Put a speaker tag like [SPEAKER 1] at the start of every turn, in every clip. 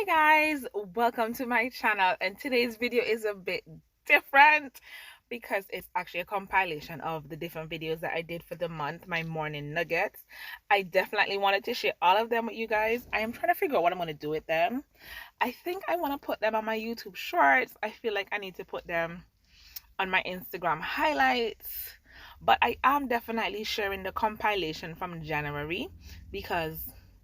[SPEAKER 1] Guys, welcome to my channel, and today's video is a bit different because it's actually a compilation of the different videos that I did for the month, my morning nuggets. I definitely wanted to share all of them with you guys. I am trying to figure out what I'm going to do with them. I think I want to put them on my YouTube shorts. I feel like I need to put them on my Instagram highlights, but I am definitely sharing the compilation from January because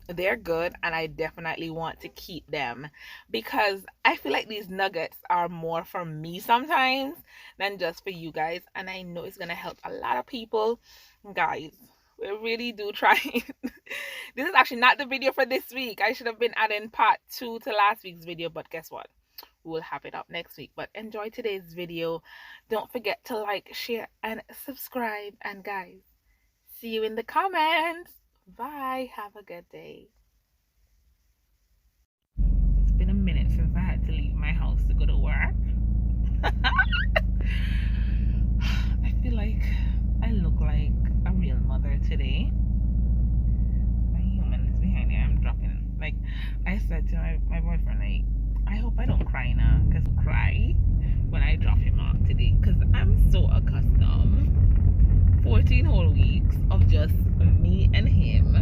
[SPEAKER 1] they're good and I definitely want to keep them because I feel like these nuggets are more for me sometimes than just for you guys, and I know it's gonna help a lot of people. Guys, we really do try. This is actually not the video for this week. I should have been adding part 2 to last week's video, but guess what, we'll have it up next week. But enjoy today's video. Don't forget to like, share, and subscribe, and guys, see you in the comments. Bye. Have a good day. It's been a minute since I had to leave my house to go to work. I feel like I look like a real mother today. My human is behind here. I'm dropping. Like I said to my boyfriend, like, I hope I don't cry now, because I cry when I drop him off today, because I'm so accustomed 14 whole weeks of just me and him,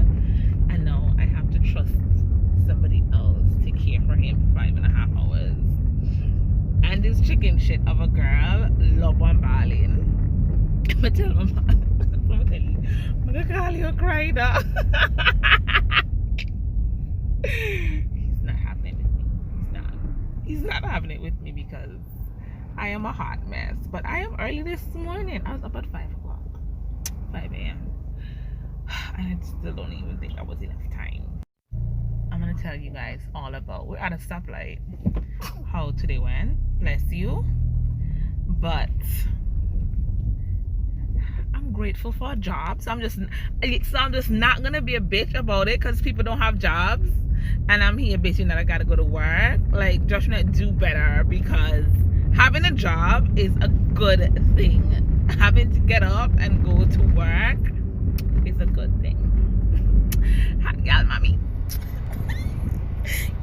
[SPEAKER 1] and now I have to trust somebody else to care for him for 5.5 hours. And this chicken shit of a girl love on balling. I'm gonna tell him, I'm gonna tell you, I'm gonna call you a cry now. He's not having it with me. He's not having it with me because I am a hot mess. But I am early this morning. I was up at 5 a.m. and I still don't even think that was enough time. I'm gonna tell you guys all about, we're at a stoplight, how today went, bless you. But I'm grateful for a job, so I'm just not gonna be a bitch about it because people don't have jobs and I'm here bitching that I gotta go to work. Like, Joshuanette, do better, because having a job is a good thing. Having to get up and go to work is a good thing. Hi, y'all, mommy.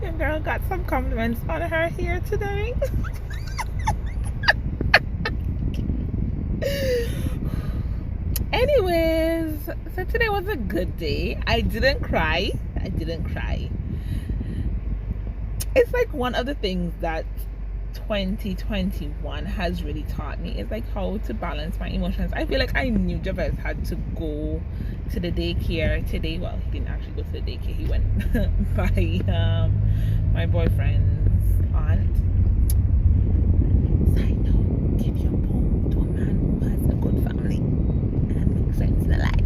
[SPEAKER 1] Your girl got some compliments on her hair today. Anyways, so today was a good day. I didn't cry. It's like one of the things that 2021 has really taught me is like how to balance my emotions. I feel like I knew Javez had to go to the daycare today. Well, he didn't actually go to the daycare. He went by my boyfriend's aunt. Side note, give your bone to a man who has a good family and makes sense in life.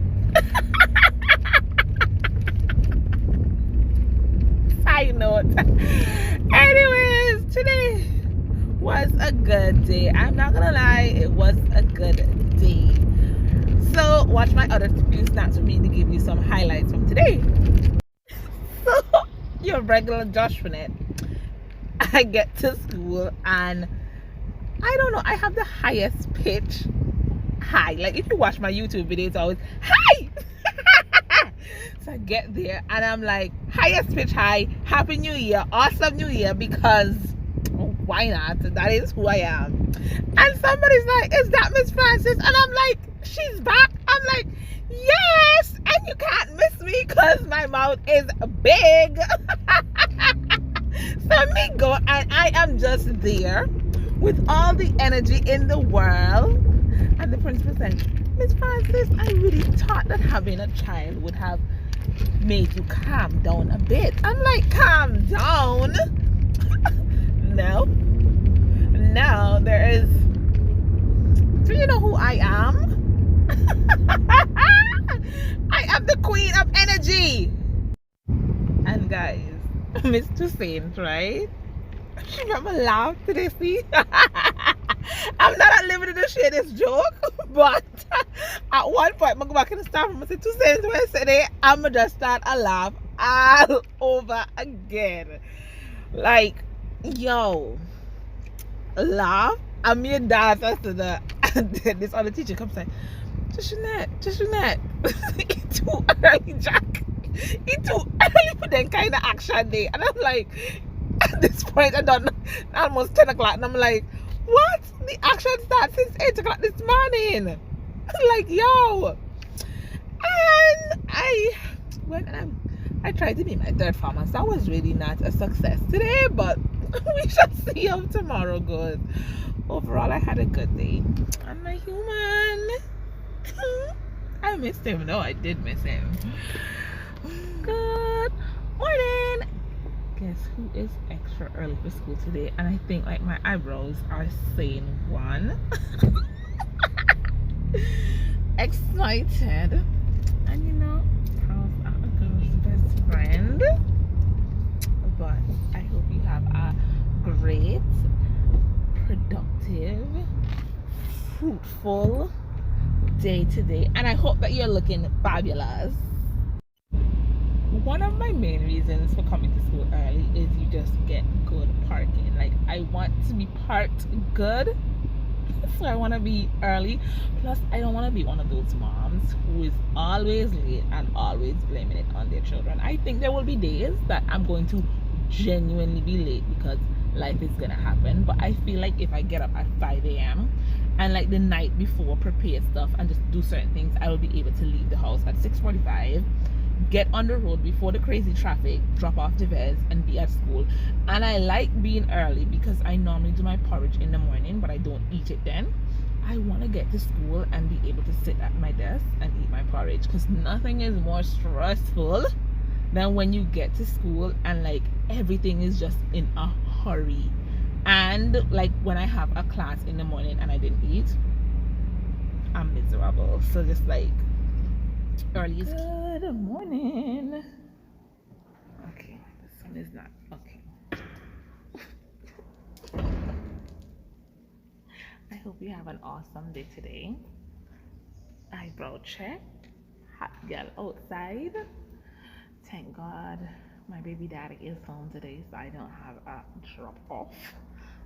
[SPEAKER 1] Side note. Anyways, today was a good day. I'm not gonna lie, it was a good day. So watch my other few snaps for me to give you some highlights from today. So your regular Joshuanette, I get to school and I don't know, I have the highest pitch high. Like if you watch my YouTube videos, it's always hi. So I get there and I'm like, highest pitch high, happy new year, awesome new year, because why not? That is who I am. And somebody's like, is that Miss Francis? And I'm like, she's back. I'm like, yes, and you can't miss me because my mouth is big. So me go, and I am just there with all the energy in the world. And the principal said, Miss Francis, I really thought that having a child would have made you calm down a bit. I'm like, calm down? No, there is. Do you know who I am? I am the queen of energy. And guys, Mr. Saint, right? She remember laugh today, see? I'm not at liberty to share this joke, but at one point, I'm going to go back in the staff room and say, 2 cents when I said it, I'm going to just start a laugh all over again. Like, yo, laugh. I'm your dad after that. And then this other teacher comes like, Joshuanette, it's too early, Jack. It's too early for that kind of action day. And I'm like, At this point, I don't know, almost 10 o'clock, and I'm like, what? The action starts since 8 o'clock this morning. Like, yo. And I went and I tried to be my third farmer, so that was really not a success today, but we shall see how tomorrow goes. Overall, I had a good day. I'm a human. I missed him. No, I did miss him. Good morning. Guess who is extra early for school today? And I think like my eyebrows are saying one. Excited. And you know, how's a girl's best friend? But I hope you have a great, productive, fruitful day today. And I hope that you're looking fabulous. One of my main reasons for coming to school early is you just get good parking. Like, I want to be parked good, so I want to be early. Plus, I don't want to be one of those moms who is always late and always blaming it on their children. I think there will be days that I'm going to genuinely be late because life is gonna happen, but I feel like if I get up at 5 a.m. and like the night before prepare stuff and just do certain things, I will be able to leave the house at 6:45, get on the road before the crazy traffic, drop off Jevez, and be at school. And I like being early because I normally do my porridge in the morning, but I don't eat it then. I want to get to school and be able to sit at my desk and eat my porridge, because nothing is more stressful than when you get to school and like everything is just in a hurry. And like when I have a class in the morning and I didn't eat, I'm miserable. So just like early is good morning. Okay, this one is not okay. I hope you have an awesome day today. Eyebrow check. Hot girl outside. Thank God my baby daddy is home today, so I don't have a drop off.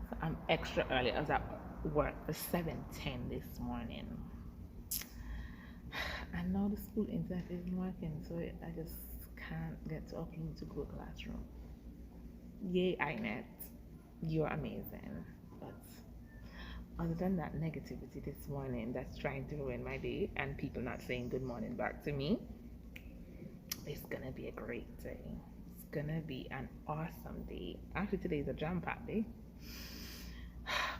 [SPEAKER 1] So I'm extra early. I was at work for 7:10 this morning. And now the school internet isn't working, so I just can't get to upload to Google Classroom. Yay, iNet, you're amazing. But other than that negativity this morning that's trying to ruin my day and people not saying good morning back to me, it's gonna be a great day. It's gonna be an awesome day. Actually, today is a jam-packed day.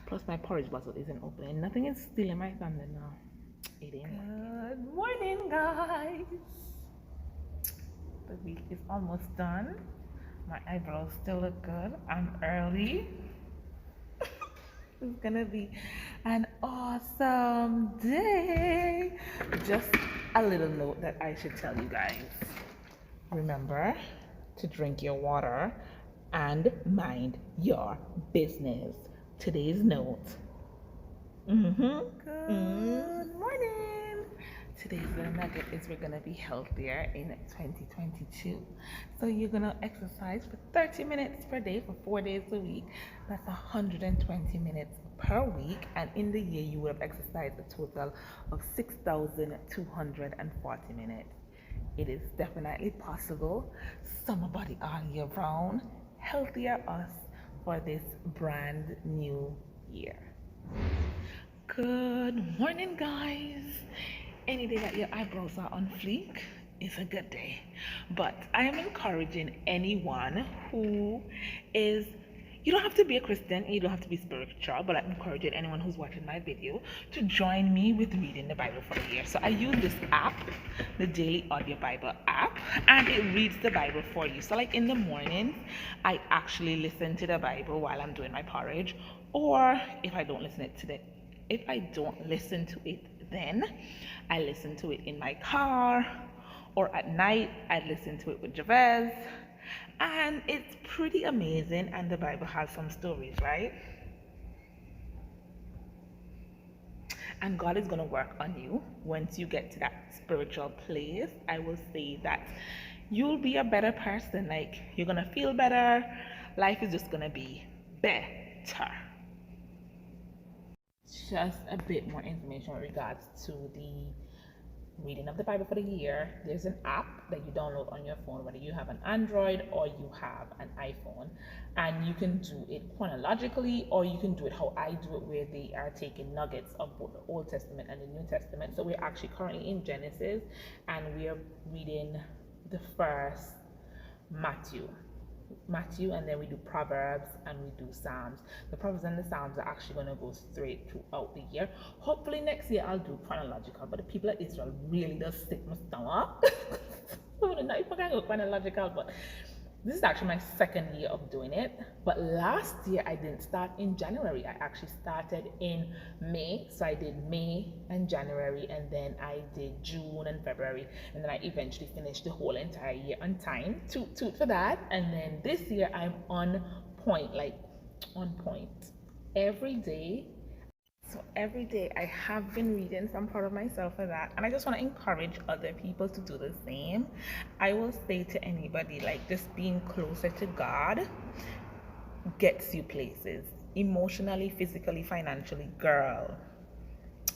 [SPEAKER 1] Plus, my porridge bottle isn't opening. Nothing is stealing my thunder now. It ain't. Good morning, guys. The week is almost done. My eyebrows still look good. I'm early. It's gonna be an awesome day. Just a little note that I should tell you guys. Remember to drink your water and mind your business. Today's note. Good morning. Today's little nugget is we're gonna be healthier in 2022. So you're gonna exercise for 30 minutes per day for 4 days a week. That's 120 minutes per week, and in the year you will have exercised a total of 6,240 minutes. It is definitely possible. Summer body all year round. Healthier us for this brand new year. Good morning, guys. Any day that your eyebrows are on fleek is a good day. But I am encouraging anyone who is, you don't have to be a Christian, you don't have to be spiritual, but I'm encouraging anyone who's watching my video to join me with reading the Bible for a year. So I use this app, the Daily Audio Bible app, and it reads the Bible for you. So like in the mornings, I actually listen to the Bible while I'm doing my porridge, or if I don't listen to it then, I listen to it in my car, or at night, I listen to it with Jevez. And it's pretty amazing, and the Bible has some stories, right? And God is going to work on you once you get to that spiritual place. I will say that you'll be a better person. Like, you're going to feel better. Life is just going to be better. Just a bit more information in regards to the reading of the Bible for the year. There's an app that you download on your phone, whether you have an Android or you have an iPhone, and you can do it chronologically, or you can do it how I do it, where they are taking nuggets of both the Old Testament and the New Testament. So we're actually currently in Genesis, and we are reading the first Matthew, and then we do Proverbs and we do Psalms. The Proverbs and the Psalms are actually going to go straight throughout the year. Hopefully next year I'll do chronological, but the people of Israel really does stick my stomach. I don't know if I can go chronological, but this is actually my second year of doing it. But last year I didn't start in January. I actually started in May. So I did May and January, and then I did June and February, and then I eventually finished the whole entire year on time. Toot for that. And then this year I'm on point, like on point. Every day. So every day I have been reading, so I'm proud of myself for that. And I just want to encourage other people to do the same. I will say to anybody, like, just being closer to God gets you places. Emotionally, physically, financially, girl.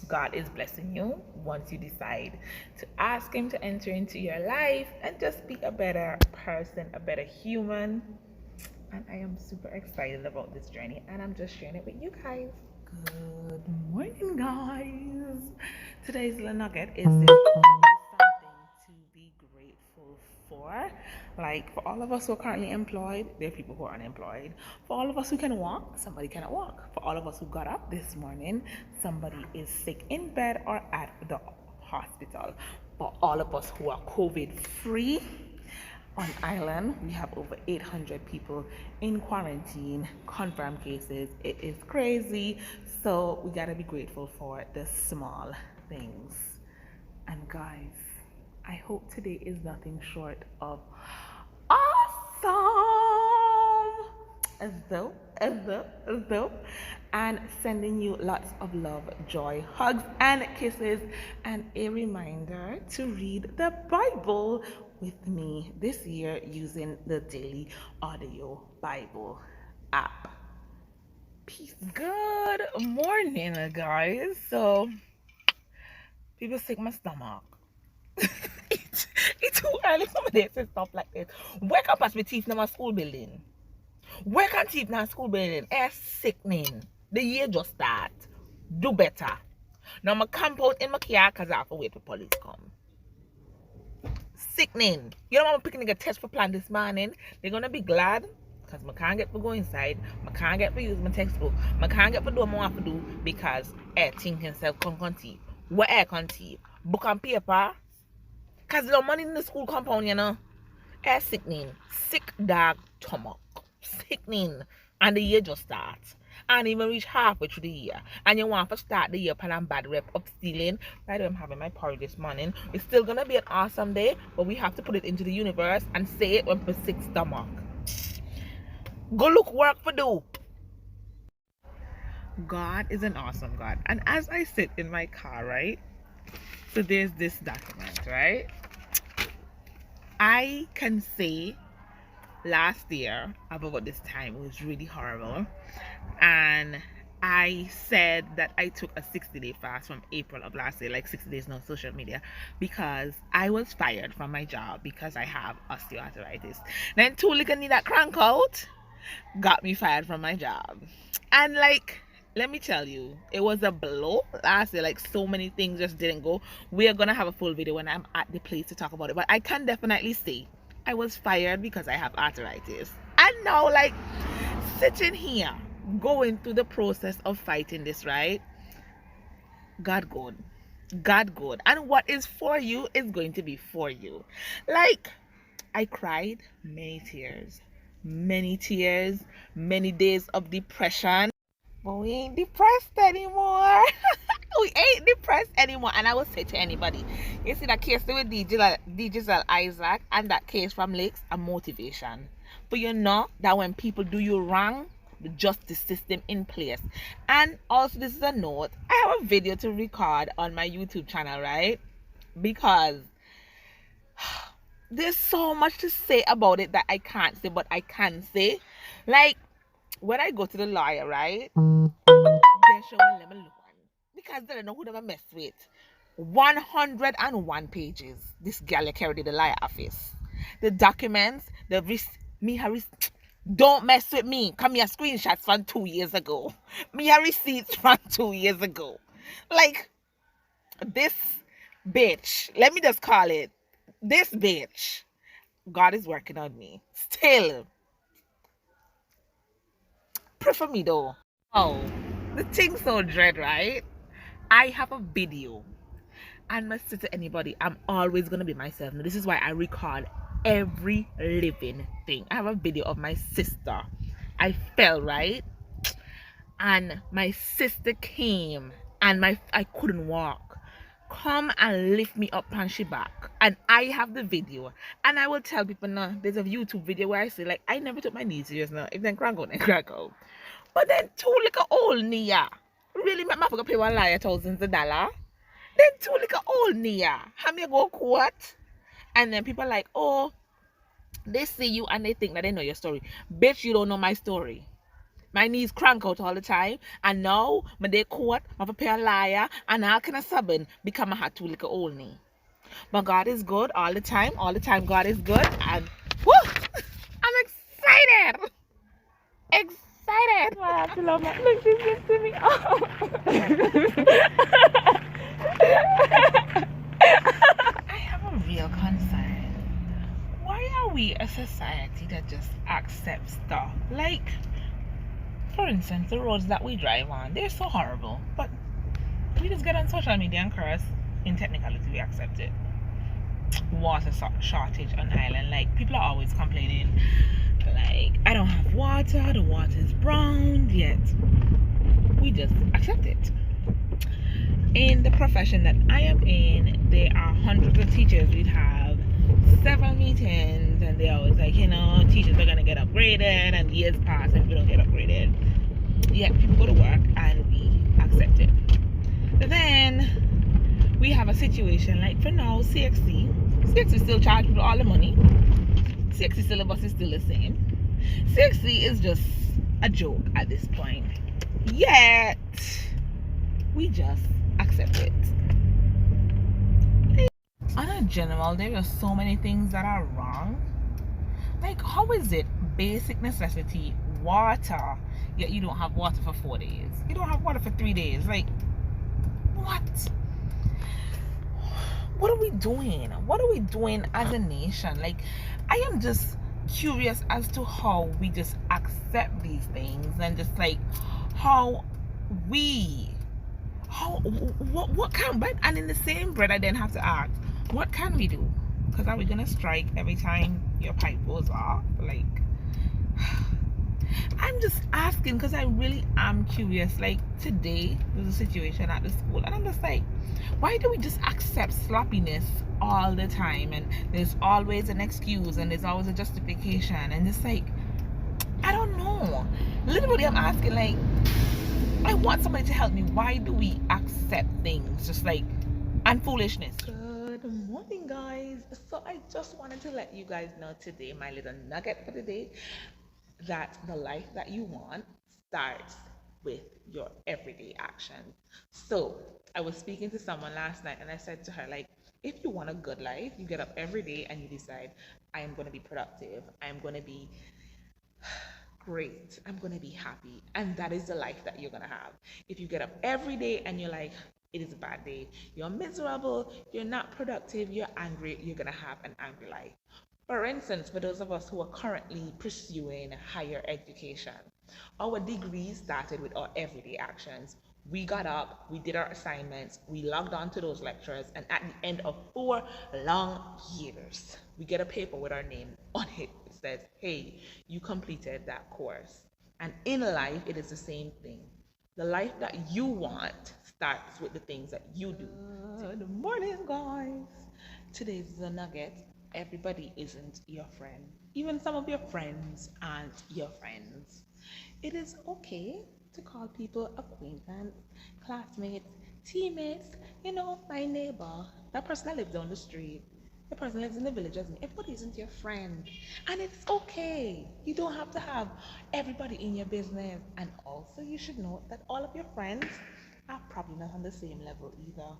[SPEAKER 1] God is blessing you once you decide to ask Him to enter into your life and just be a better person, a better human. And I am super excited about this journey, and I'm just sharing it with you guys. Good morning, guys. Today's little nugget is something to be grateful for. Like, for all of us who are currently employed, there are people who are unemployed. For all of us who can walk, somebody cannot walk. For all of us who got up this morning, somebody is sick in bed or at the hospital. For all of us who are COVID free, on island, we have over 800 people in quarantine, confirmed cases. It is crazy. So we gotta be grateful for the small things. And guys, I hope today is nothing short of awesome. As though, and sending you lots of love, joy, hugs, and kisses, and a reminder to read the Bible with me this year using the Daily Audio Bible app. Peace. Good morning, guys. So, people sick my stomach. it's too early for me to say stuff like this. Wake up as my teeth in my school building. Where can teeth now school building? Air sickening. The year just start. Do better. Now I camp out in my car because I have to wait for police come. Sickening. You know I'm picking a test for plan this morning. They're gonna be glad because I can't get to go inside. I can't get to use my textbook. I can't get to do what I want to do because air thinking self con teeth. What air con teeth? Book and paper. Because there's no money in the school compound, you know. Air sickening. Sick dog stomach. Sickening. And the year just starts. And even reach halfway through the year. And you want to start the year upon a bad rep of stealing. By the way, I'm having my porridge this morning. It's still going to be an awesome day. But we have to put it into the universe and say it when we're sick stomach. Go look work for do. God is an awesome God. And as I sit in my car, right? So there's this document, right? I can say last year about this time it was really horrible, and I said that I took a 60-day fast from April of last year, like 60 days no social media, because I was fired from my job because I have osteoarthritis. Then two little knee that crank out got me fired from my job, and like, let me tell you, it was a blow last year. Like, so many things just didn't go. We are gonna have a full video when I'm at the place to talk about it, but I can definitely say I was fired because I have arthritis. And now, like, sitting here going through the process of fighting this, right? God good, and what is for you is going to be for you. Like, I cried many tears, many days of depression. But we ain't depressed anymore. We ain't depressed anymore. And I will say to anybody, you see that case with DJ Isaac and that case from Lakes, a motivation. But you know that when people do you wrong, the justice system in place. And also, this is a note, I have a video to record on my YouTube channel, right? Because there's so much to say about it that I can't say, but I can say. Like, when I go to the lawyer, right, they're showing them a look on because they don't know who they mess with. 101 pages. This gal carried the liar office. The documents, don't mess with me. Come here, screenshots from 2 years ago. Me have receipts from 2 years ago. Like, this bitch, let me just call it this bitch. God is working on me. Still. Pray for me though. Oh, the thing's so dread, right? I have a video. And must say to anybody, I'm always gonna be myself. Now, this is why I record every living thing. I have a video of my sister. I fell, right? And my sister came and I couldn't walk. Come and lift me up on she back. And I have the video. And I will tell people now, there's a YouTube video where I say, like, I never took my knees serious now. If then crack out, then crack out. But then two little old Nia really make my forget pay one liar thousands of dollars. Then two little old Nia. How me go court? And then people are like, oh, they see you and they think that they know your story. Bitch, you don't know my story. My knees crank out all the time. And now, when they court, I have to pay a liar. And all kind of stubborn because I had two little old knee. But God is good all the time. All the time God is good. And woo! I'm excited. Excited. I have to love my look, this gets to me. Oh. I have a real concern. Why are we a society that just accepts stuff? Like, for instance, the roads that we drive on, they're so horrible. But we just get on social media and curse. In technicality, we accept it. Water shortage on island. Like, people are always complaining. Like, I don't have water, the water is brown, yet we just accept it. In the profession that I am in, there are hundreds of teachers. We'd have several meetings, and they're always like, you know, teachers are gonna get upgraded, and years pass and we don't get upgraded. Yet people go to work and we accept it. But then we have a situation like, for now, CXC still charge people all the money. CXC syllabus is still the same. CXC is just a joke at this point. Yet we just accept it. On a general, there are so many things that are wrong. Like, how is it basic necessity, water, yet you don't have water for 4 days? You don't have water for 3 days. Like, what? What are we doing? What are we doing as a nation? Like, I am just curious as to how we just accept these things, and just like what can, but and in the same breath I then have to ask, what can we do? Because are we gonna strike every time your pipe goes off? Like, I'm just asking because I really am curious. Like, today there's a situation at the school and I'm just like, why do we just accept sloppiness all the time? And there's always an excuse and there's always a justification, and it's like, I don't know. Literally, I'm asking, like, I want somebody to help me. Why do we accept things just like, and foolishness? Good morning, guys. So I just wanted to let you guys know today, my little nugget for the day, that the life that you want starts with your everyday actions. So I was speaking to someone last night and I said to her, like, if you want a good life, you get up every day and you decide, I am going to be productive, I am going to be great, I'm going to be happy, and that is the life that you're going to have. If you get up every day and you're like, it is a bad day, you're miserable, you're not productive, you're angry, you're going to have an angry life. For instance, for those of us who are currently pursuing higher education, our degrees started with our everyday actions. We got up, we did our assignments, we logged on to those lectures, and at the end of 4 long years, we get a paper with our name on it. It says, hey, you completed that course. And in life, it is the same thing. The life that you want starts with the things that you do. Good morning, guys. Today's the nugget. Everybody isn't your friend. Even some of your friends aren't your friends. It is okay to call people acquaintance, classmates, teammates, you know, my neighbor, that person that lives down the street, the person that lives in the village as me. Everybody isn't your friend. And it's okay. You don't have to have everybody in your business. And also, you should know that all of your friends are probably not on the same level either.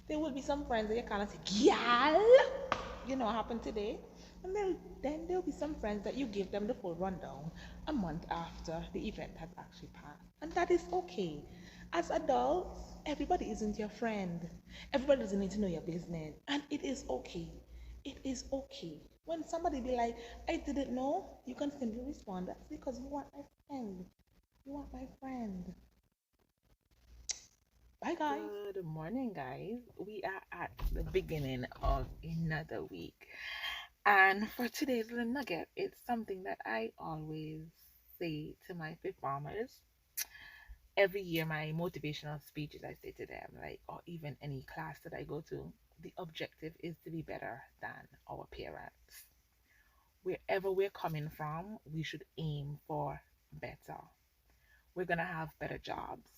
[SPEAKER 1] There will be some friends that you kind of say, "Gyal," you know what happened today? And then there'll be some friends that you give them the full rundown a month after the event has actually passed. And that is okay. As adults, everybody isn't your friend. Everybody doesn't need to know your business. And it is okay. It is okay. When somebody be like, "I didn't know," you can simply respond, "That's because you want my friend. You want my friend." Bye, guys. Good morning, guys. We are at the beginning of another week. And for today's little nugget, it's something that I always say to my fifth farmers. Every year, my motivational speeches, I say to them, like, or even any class that I go to, the objective is to be better than our parents. Wherever we're coming from, we should aim for better. We're going to have better jobs.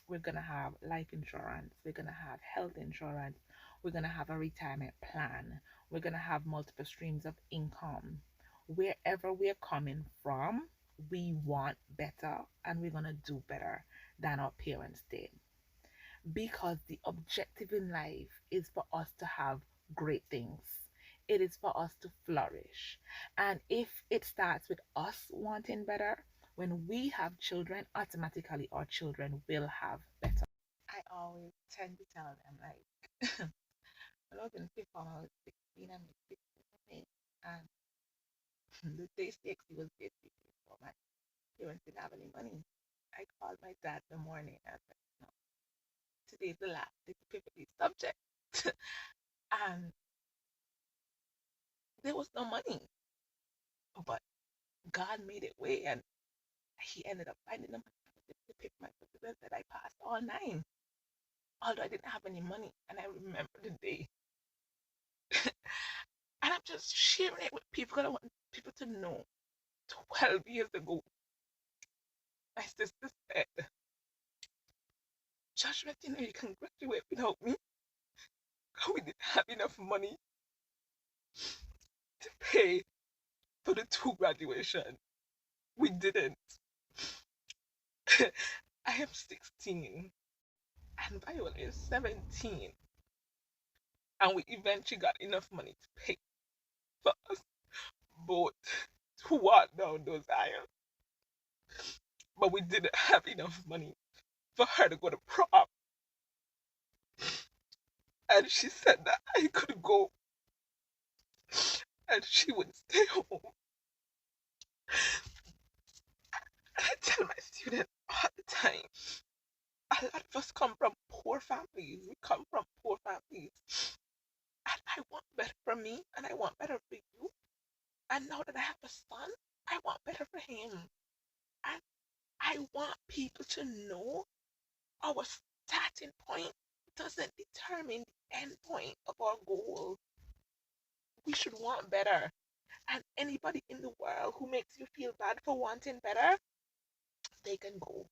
[SPEAKER 1] We're going to have life insurance. We're going to have health insurance. We're going to have a retirement plan. We're going to have multiple streams of income. Wherever we're coming from, we want better and we're going to do better than our parents did. Because the objective in life is for us to have great things. It is for us to flourish. And if it starts with us wanting better, when we have children, automatically our children will have better. I always tend to tell them, like, when I was in fifth form, I was 16 and 16 and the day 60 was basically for my parents didn't have any money. I called my dad in the morning and I was like, "No, today's the last day to pay for these subjects." And there was no money, but God made it way and he ended up finding the money to pay for my subjects that I passed all nine. Although I didn't have any money, and I remember the day. And I'm just sharing it with people because I want people to know. 12 years ago, my sister said, "Joshuanette, you know you can graduate without me. We didn't have enough money to pay for the two graduation. We didn't." I am 16 and Viola is 17. And we eventually got enough money to pay for us both to walk down those aisles. But we didn't have enough money for her to go to prom. And she said that I could go and she would stay home. And I tell my students all the time, a lot of us come from poor families. We come from poor families. And I want better for me and I want better for you. And now that I have a son, I want better for him. And I want people to know our starting point doesn't determine the end point of our goal. We should want better. And anybody in the world who makes you feel bad for wanting better, they can go.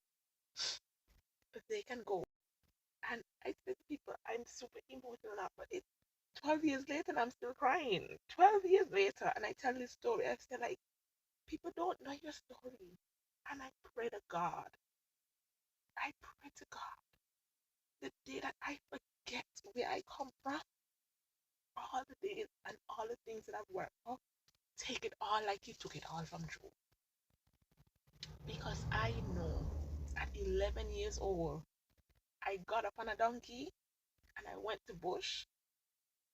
[SPEAKER 1] They can go. And I say to people, I'm super emotional now, but it's 12 years later and I'm still crying. 12 years later, and I tell this story, I say, like, people don't know your story. And I pray to God. I pray to God. The day that I forget where I come from, all the days and all the things that I've worked for, take it all like you took it all from Joe. Because I know at 11 years old, I got up on a donkey and I went to bush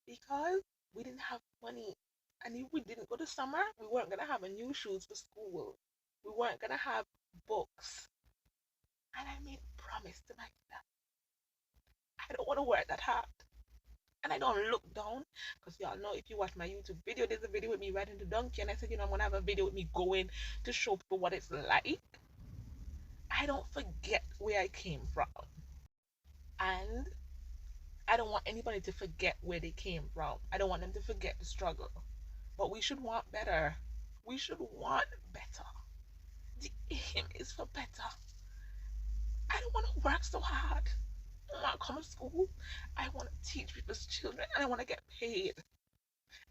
[SPEAKER 1] because we didn't have money. And if we didn't go to summer, we weren't going to have a new shoes for school. We weren't going to have books. And I made a promise to myself. I don't want to work that hard. And I don't look down because y'all know if you watch my YouTube video, there's a video with me riding the donkey. And I said, you know, I'm going to have a video with me going to show people what it's like. I don't forget where I came from. And I don't want anybody to forget where they came from. I don't want them to forget the struggle. But we should want better. We should want better. The aim is for better. I don't want to work so hard. I don't want to come to school. I want to teach people's children and I want to get paid.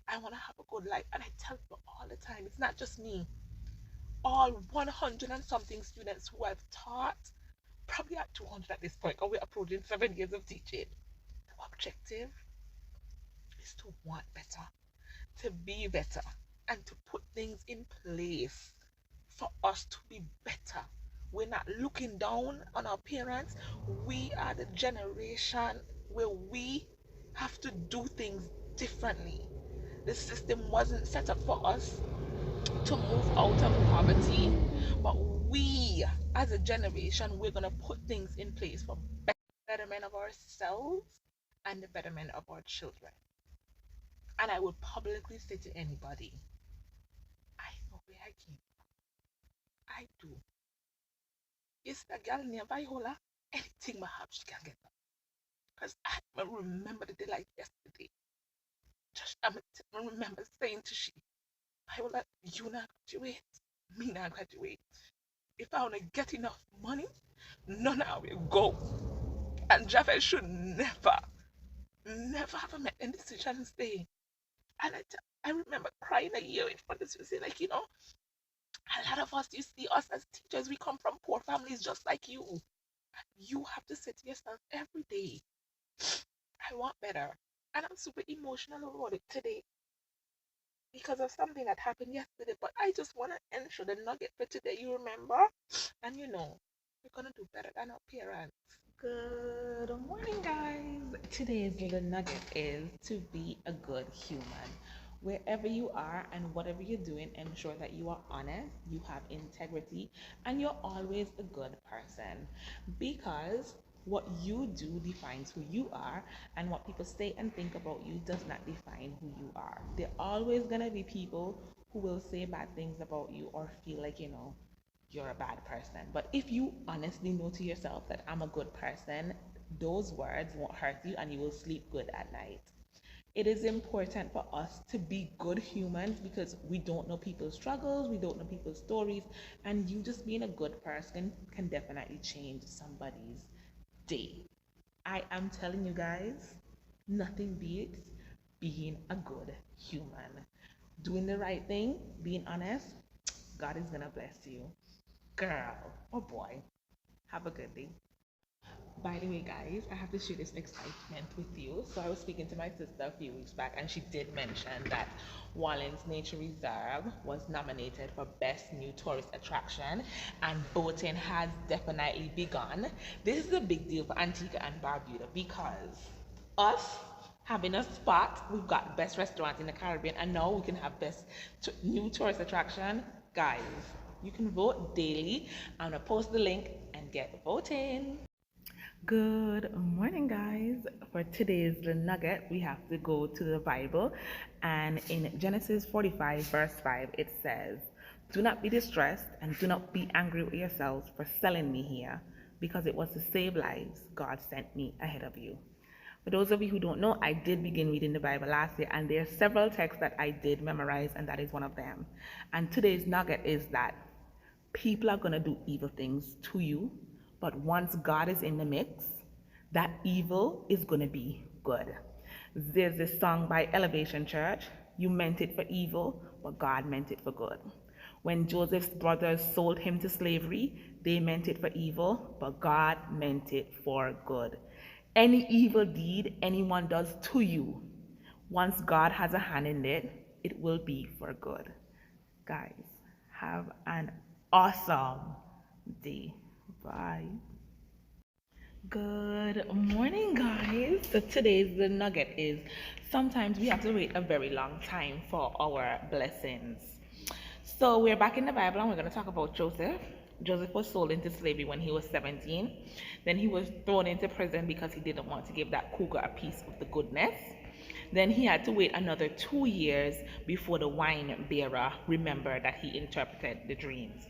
[SPEAKER 1] I want to have a good life. And I tell people all the time, it's not just me. All 100 and something students who I've taught, probably at 200 at this point, or we're approaching 7 years of teaching. objective is to want better, to be better, and to put things in place for us to be better. We're not looking down on our parents. We are the generation where we have to do things differently. The system wasn't set up for us to move out of poverty, but we, as a generation, we're going to put things in place for betterment of ourselves and the betterment of our children. And I would publicly say to anybody, I know where I came from. I do. Yes, a girl near Viola, anything my have, she can get that. Because I remember the day like yesterday. Just I remember saying to she, Viola, you not graduate, me not graduate. If I want to get enough money, none of will go. And Japheth should never have made any decision and stay. And I remember crying a year in front of saying, like, a lot of us, you see us as teachers, we come from poor families just like you. You have to say to yourself every day, I want better. And I'm super emotional about it today because of something that happened yesterday. But I just want to ensure the nugget for today, you remember? And we're going to do better than our parents. Good morning, guys. Today's little nugget is to be a good human. Wherever you are and whatever you're doing, ensure that you are honest, you have integrity, and you're always a good person. Because what you do defines who you are, and what people say and think about you does not define who you are. There are always going to be people who will say bad things about you or feel like, you're a bad person. But if you honestly know to yourself that I'm a good person, those words won't hurt you and you will sleep good at night. It is important for us to be good humans because we don't know people's struggles, we don't know people's stories, and you just being a good person can definitely change somebody's day. I am telling you guys, nothing beats being a good human. Doing the right thing, being honest, God is gonna bless you. Girl or boy, have a good day. By the way, guys, I have to share this excitement with you. So I was speaking to my sister a few weeks back, and she did mention that Wallens Nature Reserve was nominated for Best New Tourist Attraction, and voting has definitely begun. This is a big deal for Antigua and Barbuda because us having a spot, we've got best restaurant in the Caribbean, and now we can have best new tourist attraction. Guys, you can vote daily. I'm gonna post the link and get voting. Good morning, guys. For today's nugget, we have to go to the Bible. And in Genesis 45, verse 5, it says, "Do not be distressed and do not be angry with yourselves for selling me here, because it was to save lives God sent me ahead of you." For those of you who don't know, I did begin reading the Bible last year, and there are several texts that I did memorize, and that is one of them. And today's nugget is that people are going to do evil things to you, but once God is in the mix, that evil is going to be good. There's this song by Elevation Church, "You meant it for evil, but God meant it for good." When Joseph's brothers sold him to slavery, they meant it for evil, but God meant it for good. Any evil deed anyone does to you, once God has a hand in it, it will be for good. Guys, have an awesome day. Bye. Good morning, guys. So today's the nugget is sometimes we have to wait a very long time for our blessings. So we're back in the Bible and we're going to talk about Joseph. Joseph was sold into slavery when he was 17. Then he was thrown into prison because he didn't want to give that cougar a piece of the goodness. Then he had to wait another 2 years before the wine bearer remembered that he interpreted the dreams.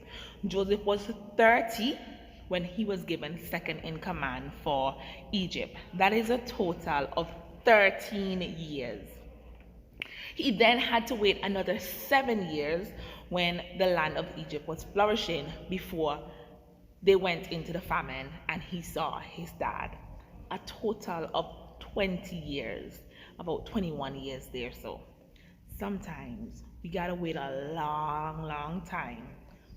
[SPEAKER 1] Joseph was 30 when he was given second in command for Egypt. That is a total of 13 years. He then had to wait another 7 years when the land of Egypt was flourishing before they went into the famine and he saw his dad. A total of 20 years, about 21 years there. So sometimes we gotta wait a long, long time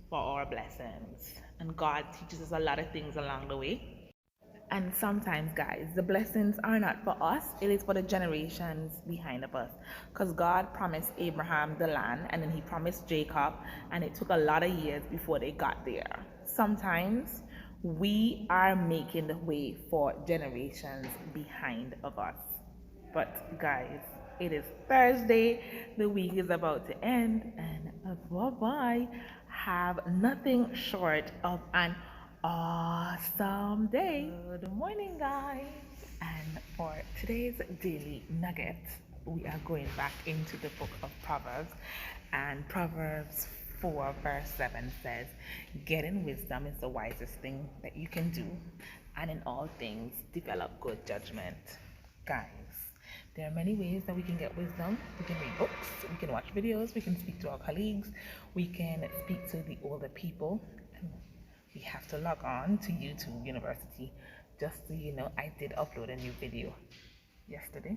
[SPEAKER 1] for our blessings. And God teaches us a lot of things along the way. And sometimes, guys, the blessings are not for us, it is for the generations behind of us. Because God promised Abraham the land, and then he promised Jacob, and it took a lot of years before they got there. Sometimes we are making the way for generations behind of us. But guys, it is Thursday, the week is about to end, and bye-bye. Have nothing short of an awesome day. Good morning, guys. And for today's daily nugget, we are going back into the book of Proverbs, and Proverbs 4 verse 7 says, getting wisdom is the wisest thing that you can do, and in all things develop good judgment. Guys, there are many ways that we can get wisdom. We can read books, we can watch videos, we can speak to our colleagues, we can speak to the older people, and we have to log on to YouTube University. Just so you know, I did upload a new video yesterday.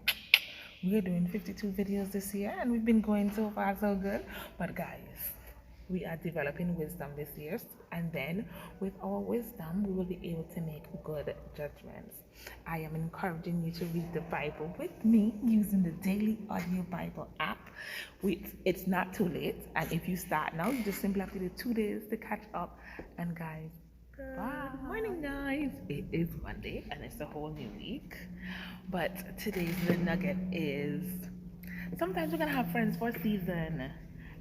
[SPEAKER 1] We are doing 52 videos this year, and we've been going so far so good. But guys, we are developing wisdom this year, and then with our wisdom we will be able to make good judgments. I am encouraging you to read the Bible with me using the daily audio Bible app. It's not too late, and if you start now, you just simply have to do 2 days to catch up. And guys, good morning, guys. It is Monday and it's a whole new week, but today's the nugget is, sometimes we're gonna have friends for a season,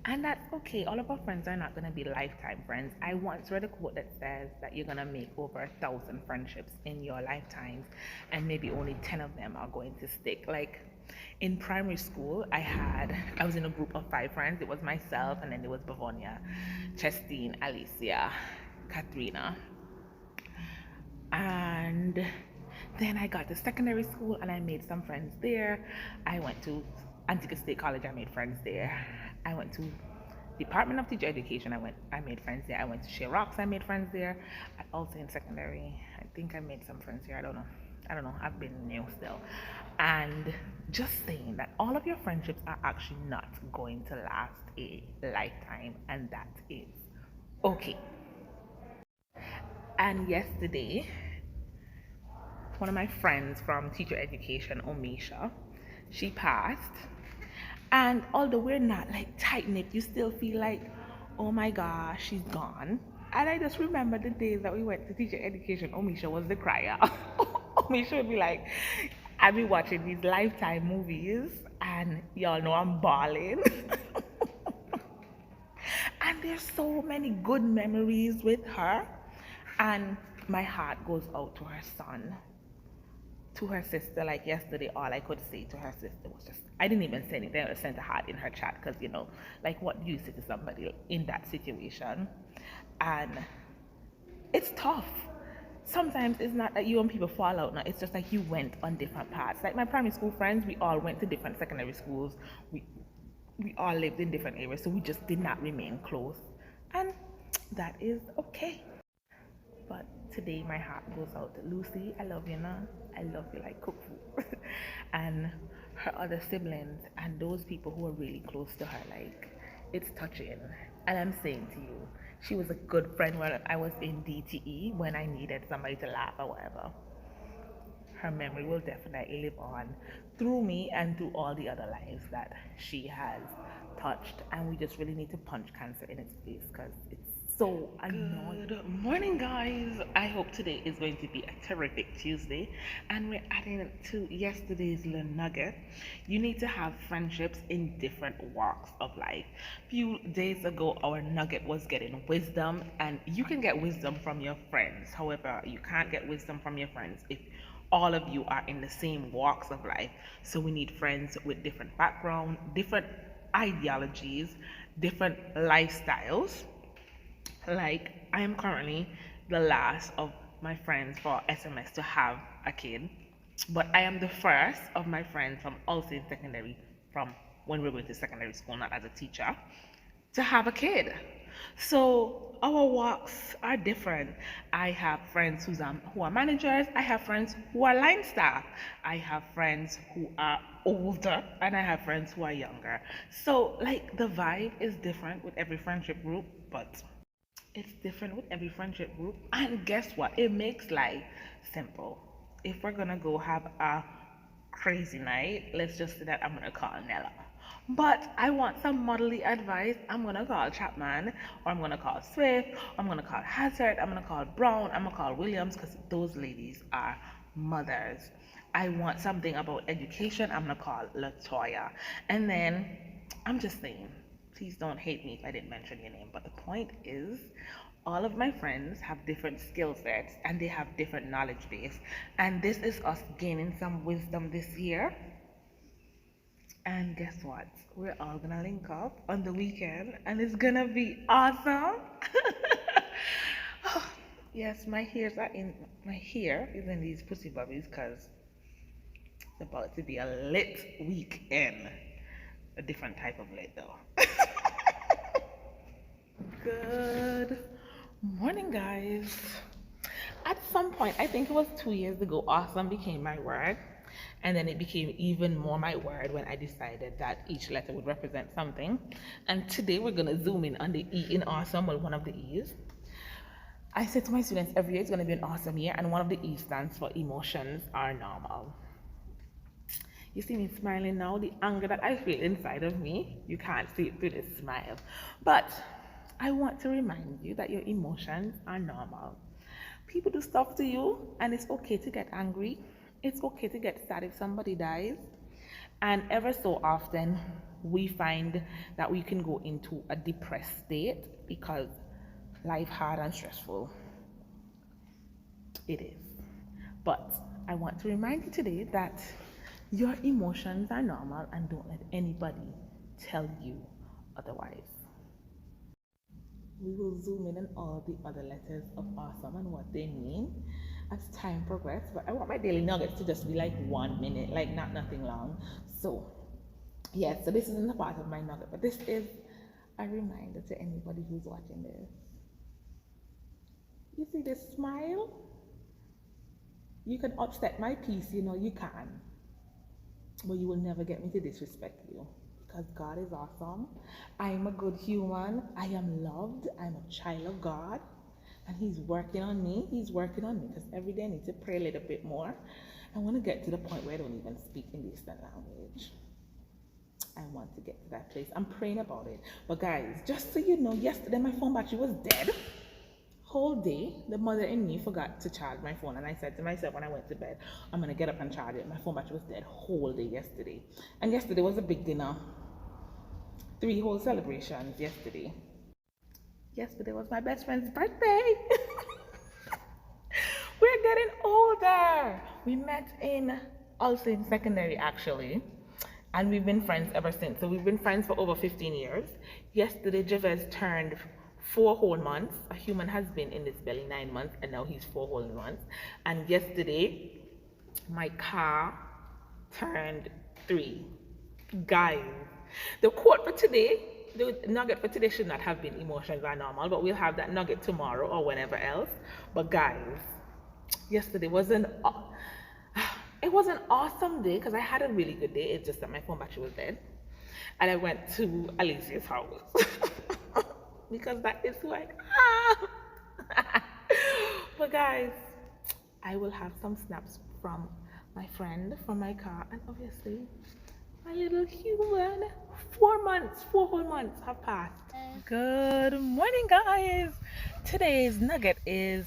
[SPEAKER 1] and that's okay. All of our friends are not going to be lifetime friends. I once read a quote that says that you're going to make over 1,000 friendships in your lifetimes, and maybe only 10 of them are going to stick. Like in primary school, I was in a group of 5 friends. It was myself, and then there was Bavonia, Chestine, Alicia, Katrina. And then I got to secondary school and I made some friends there. I went to Antigua State College, I made friends there. I went to Department of Teacher Education, I made friends there. I went to Shea Rocks, I made friends there. Also in secondary, I think I made some friends here. I don't know. I've been new still. And just saying that all of your friendships are actually not going to last a lifetime, and that is okay. And yesterday, one of my friends from teacher education, Omisha, she passed. And although we're not like tight knit, you still feel like, oh my gosh, she's gone. And I just remember the days that we went to teacher education. Omisha was the crier. Omisha would be like, I'd be watching these Lifetime movies, and y'all know I'm bawling. And there's so many good memories with her, and my heart goes out to her son, to her sister. Like yesterday, all I could say to her sister was just, I didn't even say anything. I sent a heart in her chat, because you know, like, what do you say to somebody in that situation? And it's tough. Sometimes it's not that you and people fall out. No, it's just like you went on different paths. Like my primary school friends, we all went to different secondary schools. We all lived in different areas, so we just did not remain close, and that is okay. But today my heart goes out to Lucy. I love you now. I love you like cook food. And her other siblings and those people who are really close to her, like, it's touching. And I'm saying to you, she was a good friend when I was in DTE, when I needed somebody to laugh or whatever. Her memory will definitely live on through me and through all the other lives that she has touched. And we just really need to punch cancer in its face, because it's so annoying. Good morning, guys. I hope today is going to be a terrific Tuesday, and we're adding to yesterday's little nugget. You need to have friendships in different walks of life. A few days ago, our nugget was getting wisdom, and you can get wisdom from your friends. However, you can't get wisdom from your friends if all of you are in the same walks of life. So we need friends with different background, different ideologies, different lifestyles. Like, I am currently the last of my friends for SMS to have a kid, but I am the first of my friends from also in secondary, from when we went to secondary school, not as a teacher, to have a kid. So our walks are different. I have friends who are managers. I have friends who are line staff. I have friends who are older, and I have friends who are younger. So like the vibe is different with every friendship group, but It's different with every friendship group. And guess what? It makes life simple. If we're gonna go have a crazy night, let's just say that I'm gonna call Nella. But I want some motherly advice. I'm gonna call Chapman, or I'm gonna call Swift, or I'm gonna call Hazard, I'm gonna call Brown, I'm gonna call Williams, because those ladies are mothers. I want something about education, I'm gonna call Latoya. And then I'm just saying, please don't hate me if I didn't mention your name, but the point is, all of my friends have different skill sets and they have different knowledge base. And this is us gaining some wisdom this year. And guess what? We're all gonna link up on the weekend and it's gonna be awesome. Yes, my hair is in these pussy bubbies because it's about to be a lit weekend. A different type of lit though. Good morning, guys. At some point, I think it was 2 years ago, awesome became my word. And then it became even more my word when I decided that each letter would represent something. And today we're going to zoom in on the E in awesome, well, one of the E's. I said to my students every year it's going to be an awesome year, and one of the E's stands for emotions are normal. You see me smiling now, the anger that I feel inside of me, you can't see it through this smile. But I want to remind you that your emotions are normal. People do stuff to you, and it's okay to get angry. It's okay to get sad if somebody dies. And ever so often, we find that we can go into a depressed state because life hard and stressful. It is. But I want to remind you today that your emotions are normal and don't let anybody tell you otherwise. We will zoom in on all the other letters of awesome and what they mean as time progresses. But I want my daily nuggets to just be like 1 minute, like nothing long. So, yes, so this isn't a part of my nugget, but this is a reminder to anybody who's watching this. You see this smile? You can upset my peace, you know you can. But you will never get me to disrespect you. Because God is awesome. I am a good human. I am loved. I'm a child of God. And He's working on me. He's working on me. Because every day I need to pray a little bit more. I want to get to the point where I don't even speak in the Eastern language. I want to get to that place. I'm praying about it. But guys, just so you know, yesterday my phone battery was dead. Whole day, the mother in me forgot to charge my phone, and I said to myself when I went to bed, I'm gonna get up and charge it. My phone battery was dead whole day yesterday. And yesterday was a big dinner. 3 whole celebrations yesterday. Yesterday was my best friend's birthday. We're getting older. We met also in secondary actually. And we've been friends ever since. So we've been friends for over 15 years. Yesterday, Javez turned 4 whole months. A human has been in this belly 9 months, and now he's 4 whole months. And yesterday, my car turned 3. Guys, the quote for today, the nugget for today should not have been emotions are normal, but we'll have that nugget tomorrow or whenever else. But guys, yesterday was an awesome day because I had a really good day. It's just that my phone battery was dead. And I went to Alicia's house. Because that is who I am. But guys, I will have some snaps from my friend, from my car, and obviously my little human. 4 whole months have passed. Good morning, guys. Today's nugget is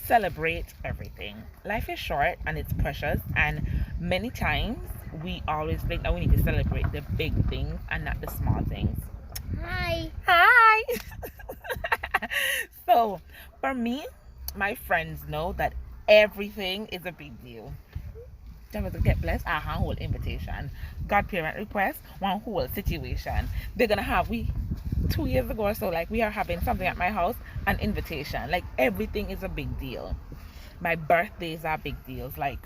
[SPEAKER 1] celebrate everything. Life is short and it's precious, and many times we always think that we need to celebrate the big things and not the small things. Hi. So for me, my friends know that everything is a big deal. Just to get blessed, whole invitation. Godparent request, one whole situation. They're gonna have 2 years ago or so, like we are having something at my house, an invitation. Like everything is a big deal. My birthdays are big deals. Like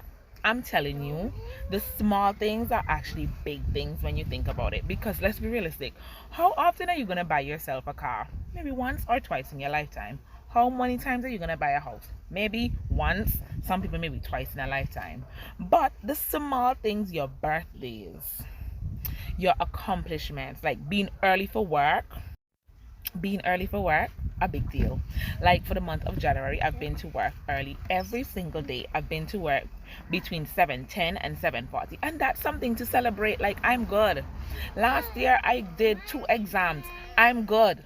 [SPEAKER 1] I'm telling you, the small things are actually big things when you think about it. Because let's be realistic. How often are you going to buy yourself a car? Maybe once or twice in your lifetime. How many times are you going to buy a house? Maybe once. Some people maybe twice in a lifetime. But the small things, your birthdays, your accomplishments, like being early for work, a big deal. Like for the month of January, I've been to work early every single day. I've been to work between 7:10 and 7:40, and that's something to celebrate. Like, I'm good. Last year I did 2 exams. I'm good.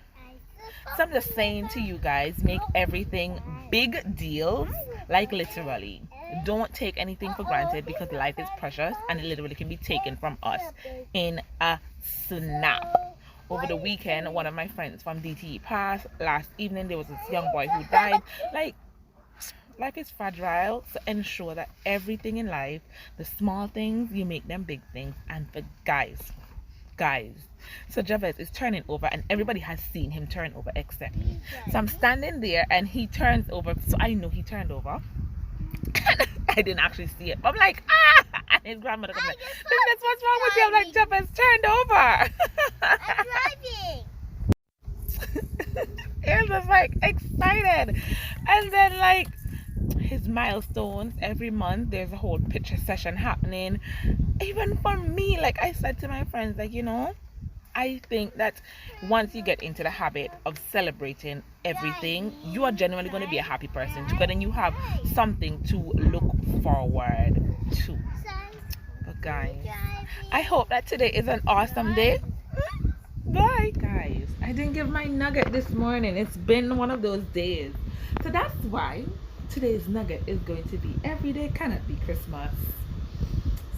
[SPEAKER 1] So I'm just saying to you guys, make everything big deals. Like, literally, don't take anything for granted, because life is precious and it literally can be taken from us in a snap. Over the weekend, one of my friends from DTE passed. Last evening, there was this young boy who died. Like, life is fragile, so ensure that everything in life, the small things, you make them big things. And for guys, so Javez is turning over, and everybody has seen him turn over except me. So I'm standing there and he turns over, so I know he turned over. I didn't actually see it. I'm like, ah! And his grandmother comes like, that's what's wrong with you? I'm like, Javez turned over.
[SPEAKER 2] I'm driving.
[SPEAKER 1] He was just like excited. And then, like, his milestones every month, there's a whole picture session happening. Even for me, like I said to my friends, like, I think that once you get into the habit of celebrating everything, you are genuinely going to be a happy person, because then you have something to look forward to. But guys, I hope that today is an awesome day. Bye guys. I didn't give my nugget this morning. It's been one of those days, so that's why today's nugget is going to be every day cannot be Christmas.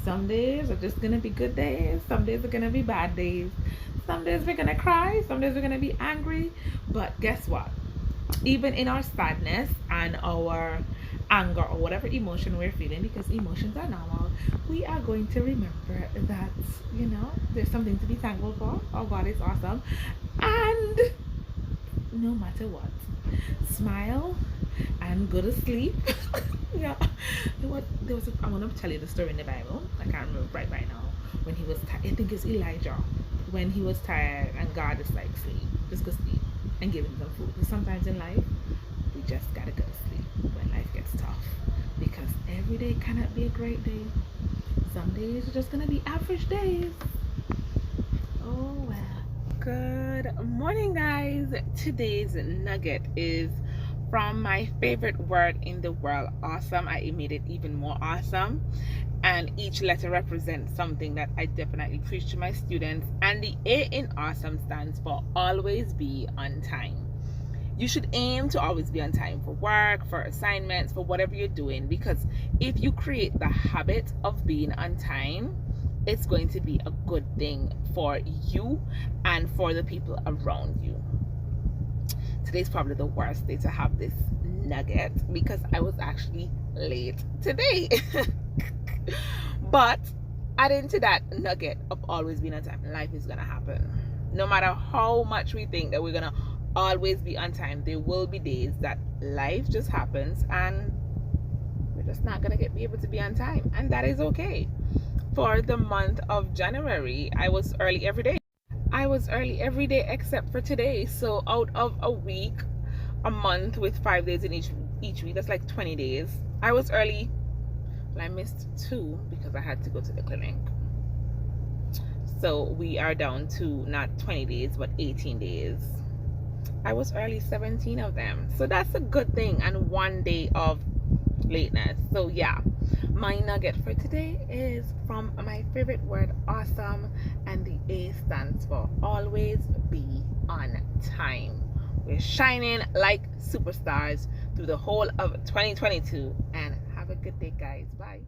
[SPEAKER 1] Some days are just gonna be good days, some days are gonna be bad days, some days we're gonna cry, some days we're gonna be angry. But guess what, even in our sadness and our anger or whatever emotion we're feeling, because emotions are normal, we are going to remember that there's something to be thankful for. Our God is awesome, and no matter what, smile and go to sleep. Yeah, I want to tell you the story in the Bible. I can't remember right now. When he was tired, I think it's Elijah. When he was tired and God is like, sleep, just go sleep, and give him some food. Because sometimes in life, we just gotta go to sleep when life gets tough. Because every day cannot be a great day. Some days are just gonna be average days. Oh well. Good morning, guys. Today's nugget is from my favorite word in the world, awesome. I made it even more awesome, and each letter represents something that I definitely preach to my students. And the A in awesome stands for always be on time. You should aim to always be on time for work, for assignments, for whatever you're doing, because if you create the habit of being on time, it's going to be a good thing for you and for the people around you. Today's probably the worst day to have this nugget, because I was actually late today. But adding to that nugget of always being on time, life is gonna happen. No matter how much we think that we're gonna always be on time, there will be days that life just happens and we're just not gonna be able to be on time, and that is okay. For the month of January, I was early every day. Except for today. So out of a month with 5 days in each week, that's like 20 days. I was early. Well, I missed 2 because I had to go to the clinic. So we are down to not 20 days but 18 days. I was early 17 of them. So that's a good thing, and 1 day of lateness. So yeah, my nugget for today is from my favorite word, awesome, and the A stands for always be on time. We're shining like superstars through the whole of 2022, and have a good day, guys. Bye.